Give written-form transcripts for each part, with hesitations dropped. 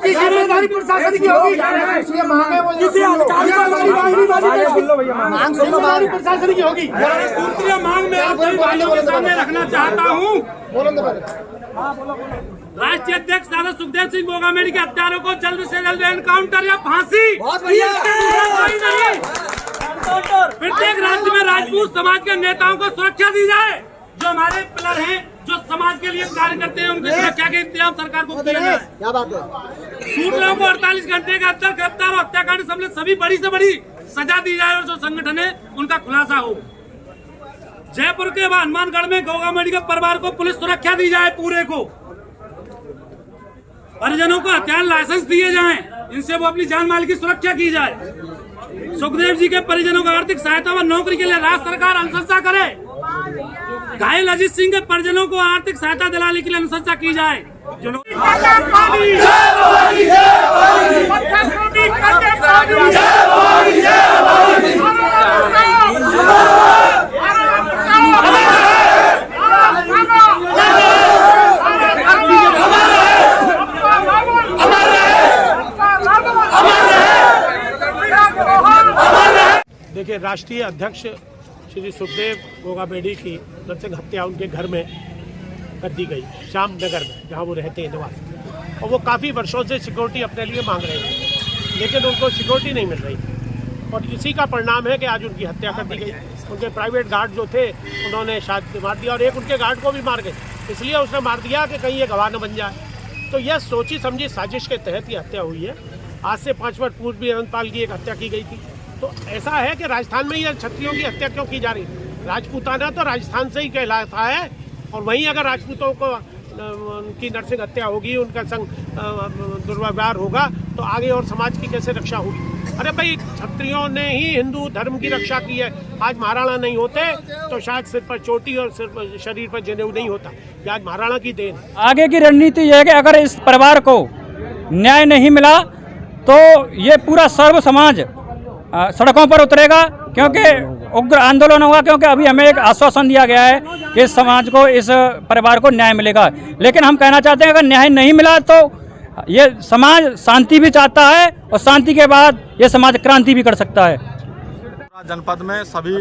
इसकी जिम्मेदारी प्रशासन की होगी। किसी अधिकारी मांग प्रशासन की होगी। सूत्रीय मांग में आप सभी भाइयों के सामने रखना चाहता हूँ। राष्ट्रीय अध्यक्ष दादा सुखदेव सिंह गोगामेडी के हत्यारों को जल्द से जल्द एनकाउंटर या फांसी। प्रत्येक राज्य में राजपूत समाज के नेताओं को सुरक्षा दी जाए। जो हमारे पिलर हैं, जो समाज के लिए कार्य करते हैं, उनकी सुरक्षा के इंतजाम सरकार को किया जाए। क्या बात है? शूटरों को 48 घंटे के अंदर गिरफ्तार और हत्याकांड सम्मिलित सभी बड़ी से बड़ी सजा दी जाए और जो संगठन है उनका खुलासा हो। जयपुर के हनुमानगढ़ में गोगामेडी के परिवार को पुलिस सुरक्षा दी जाए। पूरे को परिजनों को हथियार लाइसेंस दिए जाएं, इनसे वो अपनी जान माल की सुरक्षा की जाए। सुखदेव जी के परिजनों को आर्थिक सहायता व नौकरी के लिए राज्य सरकार अनुशंसा करे। घायल अजीत सिंह के परिजनों को आर्थिक सहायता दिलाने के लिए अनुशंसा की जाए। देखिए, राष्ट्रीय अध्यक्ष श्री सुखदेव गोगामेडी की नरसिंह हत्या उनके घर में कर दी गई, श्याम नगर में, जहां वो रहते हैं निवास। और वो काफ़ी वर्षों से सिक्योरिटी अपने लिए मांग रहे थे, लेकिन उनको सिक्योरिटी नहीं मिल रही। और इसी का परिणाम है कि आज उनकी हत्या कर दी गई। उनके प्राइवेट गार्ड जो थे उन्होंने शायद मार दिया, और एक उनके गार्ड को भी मार गए। इसलिए उसने मार दिया कि कहीं ये गवाह न बन जाए। तो यह सोची समझी साजिश के तहत ये हत्या हुई है। आज से 5 वर्ष पूर्व भी अनंतपाल की एक हत्या की गई थी। तो ऐसा है कि राजस्थान में ये क्षत्रियों की हत्या क्यों की जा रही है? राजपूताना तो राजस्थान से ही कहलाता है, और वहीं अगर राजपूतों को उनकी नरसिंह हत्या होगी, उनका संग दुर्व्यवहार होगा, तो आगे और समाज की कैसे रक्षा होगी? अरे भाई, क्षत्रियों ने ही हिंदू धर्म की रक्षा की है। आज महाराणा नहीं होते तो शायद सिर पर चोटी और सिर पर शरीर पर जनेऊ नहीं होता। ये आज महाराणा की देन। आगे की रणनीति यह है कि अगर इस परिवार को न्याय नहीं मिला तो ये पूरा सर्व समाज सड़कों पर उतरेगा, क्योंकि उग्र आंदोलन होगा। क्योंकि अभी हमें एक आश्वासन दिया गया है कि इस समाज को, इस परिवार को न्याय मिलेगा, लेकिन हम कहना चाहते हैं अगर न्याय नहीं मिला तो ये समाज शांति भी चाहता है, और शांति के बाद ये समाज क्रांति भी कर सकता है। जनपद में सभी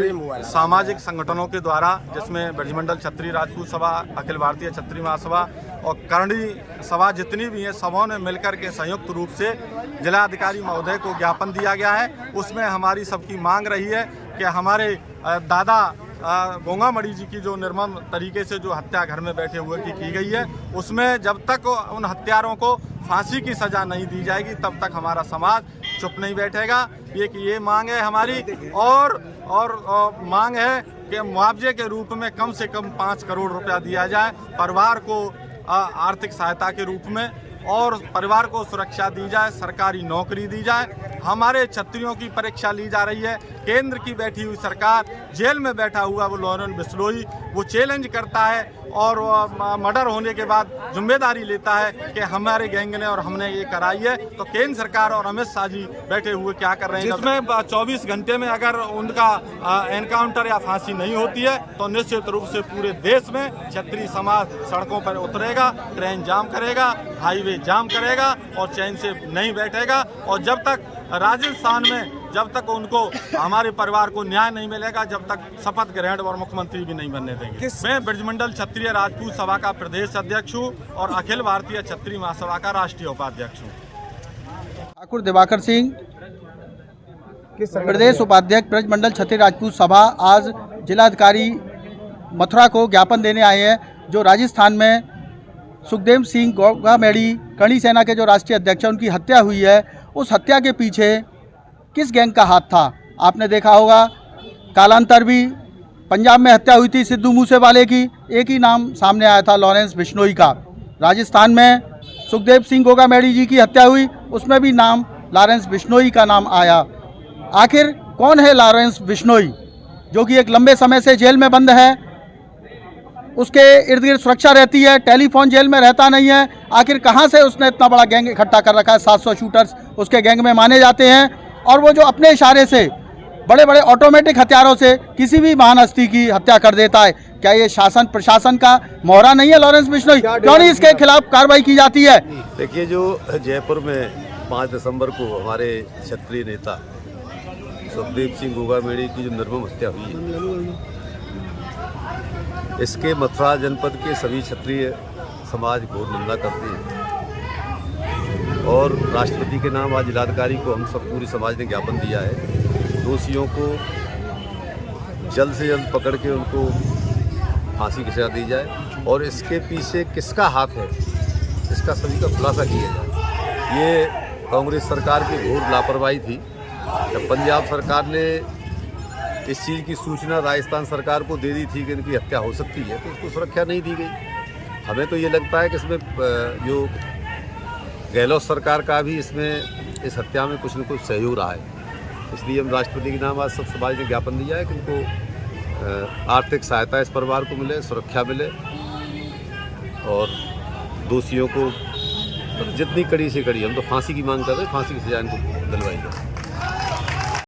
सामाजिक संगठनों के द्वारा, जिसमें ब्रजमंडल क्षत्रिय राजपूत सभा, अखिल भारतीय क्षत्रिय महासभा और करणी सभा जितनी भी हैं, सबों ने मिलकर के संयुक्त रूप से जिलाधिकारी महोदय को ज्ञापन दिया गया है। उसमें हमारी सबकी मांग रही है कि हमारे दादा गोगामेडी जी की जो निर्मम तरीके से जो हत्या घर में बैठे हुए की गई है, उसमें जब तक उन हत्यारों को फांसी की सज़ा नहीं दी जाएगी तब तक हमारा समाज चुप नहीं बैठेगा। ये मांग है हमारी। और मांग है कि मुआवजे के रूप में कम से कम 5 करोड़ रुपया दिया जाए परिवार को आर्थिक सहायता के रूप में, और परिवार को सुरक्षा दी जाए, सरकारी नौकरी दी जाए। हमारे क्षत्रियों की परीक्षा ली जा रही है। केंद्र की बैठी हुई सरकार, जेल में बैठा हुआ वो लॉरेंस बिश्नोई, वो चैलेंज करता है और मर्डर होने के बाद जिम्मेदारी लेता है कि हमारे गैंग ने और हमने ये कराई है। तो केंद्र सरकार और अमित शाह जी बैठे हुए क्या कर रहे हैं? जिसमें 24 घंटे में अगर उनका एनकाउंटर या फांसी नहीं होती है तो निश्चित रूप से पूरे देश में क्षत्रिय समाज सड़कों पर उतरेगा, ट्रेन जाम करेगा, हाईवे जाम करेगा और चैन से नहीं बैठेगा। और जब तक राजस्थान में जब तक उनको हमारे परिवार को न्याय नहीं मिलेगा, जब तक शपथ ग्रहण और मुख्यमंत्री भी नहीं बनने देंगे। मैं ब्रजमंडल क्षत्रिय राजपूत सभा का प्रदेश अध्यक्ष हूँ और अखिल भारतीय क्षत्रिय महासभा का राष्ट्रीय उपाध्यक्ष हूँ। ठाकुर दिवाकर सिंह, प्रदेश उपाध्यक्ष ब्रजमंडल क्षत्रिय राजपूत सभा, आज जिलाधिकारी मथुरा को ज्ञापन देने आए हैं। जो राजस्थान में सुखदेव सिंह गोगामेडी करणी सेना के जो राष्ट्रीय अध्यक्ष हैं, उनकी हत्या हुई है, उस हत्या के पीछे किस गैंग का हाथ था? आपने देखा होगा कालांतर भी पंजाब में हत्या हुई थी सिद्धू मूसेवाले की, एक ही नाम सामने आया था, लॉरेंस बिश्नोई का। राजस्थान में सुखदेव सिंह गोगामेडी जी की हत्या हुई, उसमें भी नाम लॉरेंस बिश्नोई का नाम आया। आखिर कौन है लॉरेंस बिश्नोई, जो कि एक लंबे समय से जेल में बंद है? उसके इर्द गिर्द सुरक्षा रहती है, टेलीफोन जेल में रहता नहीं है। आखिर कहाँ से उसने इतना बड़ा गैंग इकट्ठा कर रखा है? 700 शूटर्स उसके गैंग में माने जाते हैं, और वो जो अपने इशारे से बड़े बड़े ऑटोमेटिक हथियारों से किसी भी महान हस्ती की हत्या कर देता है। क्या ये शासन प्रशासन का मोहरा नहीं है लॉरेंस बिश्नोई? क्यों नहीं इसके खिलाफ कार्रवाई की जाती है? देखिए, जो जयपुर में 5 दिसंबर को हमारे क्षत्रिय नेता सुखदेव सिंह गोगामेड़ी की जो निर्मम हत्या हुई है, इसके मथुरा जनपद के सभी क्षत्रिय समाज घोर निंदा करते हैं और राष्ट्रपति के नाम आज जिलाधिकारी को हम सब पूरी समाज ने ज्ञापन दिया है। दोषियों को जल्द से जल्द पकड़ के उनको फांसी की सजा दी जाए और इसके पीछे किसका हाथ है इसका सभी का खुलासा किया जाए। ये कांग्रेस सरकार की घोर लापरवाही थी। जब पंजाब सरकार ने इस चीज़ की सूचना राजस्थान सरकार को दे दी थी कि इनकी हत्या हो सकती है, तो उसको सुरक्षा नहीं दी गई। हमें तो ये लगता है कि इसमें जो गहलोत सरकार का भी इसमें इस हत्या में कुछ न कुछ सहयोग रहा है। इसलिए हम राष्ट्रपति के नाम आज सब समाज ने ज्ञापन दिया है कि इनको आर्थिक सहायता इस परिवार को मिले, सुरक्षा मिले और दोषियों को जितनी कड़ी से कड़ी, हम तो फांसी की मांग कर रहे हैं, फांसी की सजा इनको दिलवाई जाए।